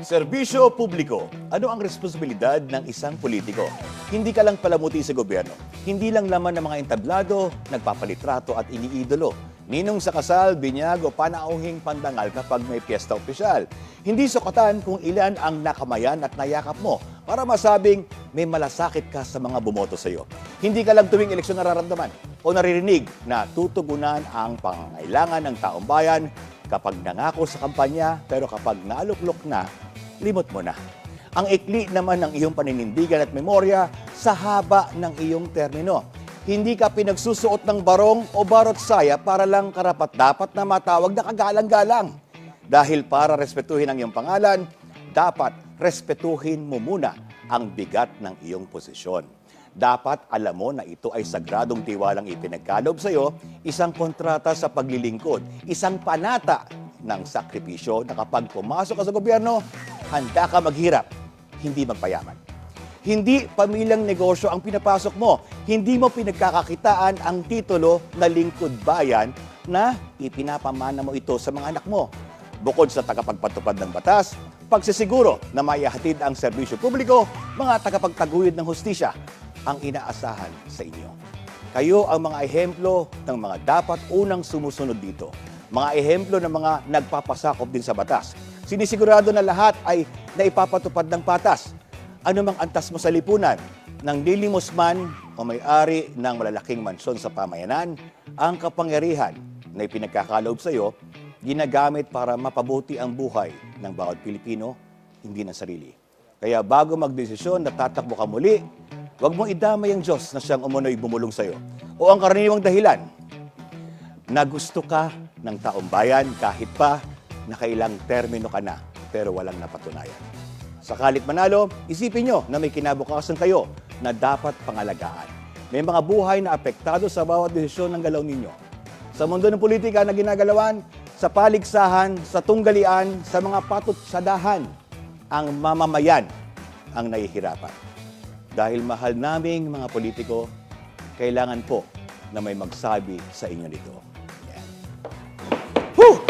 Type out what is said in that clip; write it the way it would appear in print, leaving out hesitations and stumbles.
Serbisyo publiko. Ano ang responsibilidad ng isang politiko? Hindi ka lang palamuti sa gobyerno. Hindi lang laman ng mga entablado, nagpapalitrato at iniidolo. Ninong sa kasal, binyag o panauhing pandangal kapag may piyesta opisyal. Hindi sukatan kung ilan ang nakamayan at nayakap mo para masabing may malasakit ka sa mga bumoto sa iyo. Hindi ka lang tuwing eleksyon nararamdaman o naririnig na tutugunan ang pangangailangan ng taong bayan kapag nangako sa kampanya pero kapag naluklok na, limot mo na. Ang ikli naman ng iyong paninindigan at memorya sa haba ng iyong termino. Hindi ka pinagsusuot ng barong o barot saya para lang karapat-dapat na matawag na kagalang-galang. Dahil para respetuhin ang iyong pangalan, dapat respetuhin mo muna ang bigat ng iyong posisyon. Dapat alam mo na ito ay sagradong tiwalang ipinagkaloob sa iyo, isang kontrata sa paglilingkod, isang panata ng sakripisyo na kapag pumasok ka sa gobyerno, handa ka maghirap, hindi magpayaman. Hindi pamilyang negosyo ang pinapasok mo. Hindi mo pinagkakakitaan ang titulo na lingkod bayan na ipinapamana mo ito sa mga anak mo. Bukod sa tagapagpatupad ng batas, pagsisiguro na maihatid ang serbisyo publiko, mga tagapagtaguyod ng hustisya ang inaasahan sa inyo. Kayo ang mga ehemplo ng mga dapat unang sumusunod dito. Mga ehemplo ng mga nagpapasakop din sa batas. Sinisigurado na lahat ay naipapatupad ng patas. Ano mang antas mo sa lipunan, nang lilimos man o may-ari ng malalaking mansyon sa pamayanan, ang kapangyarihan na ipinagkakaloob sa iyo, ginagamit para mapabuti ang buhay ng bawat Pilipino, hindi ng sarili. Kaya bago magdesisyon na tatakbo ka muli, huwag mong idamay ang Diyos na siyang umunoy bumulong sa iyo. O ang karaniwang dahilan na gusto ka ng taong bayan kahit pa nakailang termino ka na pero walang napatunayan. Sakalit manalo, isipin nyo na may kinabukasan kayo na dapat pangalagaan. May mga buhay na apektado sa bawat desisyon ng galaw ninyo. Sa mundo ng politika na ginagalawan, sa paligsahan, sa tunggalian, sa mga patutsadahan, ang mamamayan ang nahihirapan. Dahil mahal naming mga politiko, kailangan po na may magsabi sa inyo nito. Yan. Whew!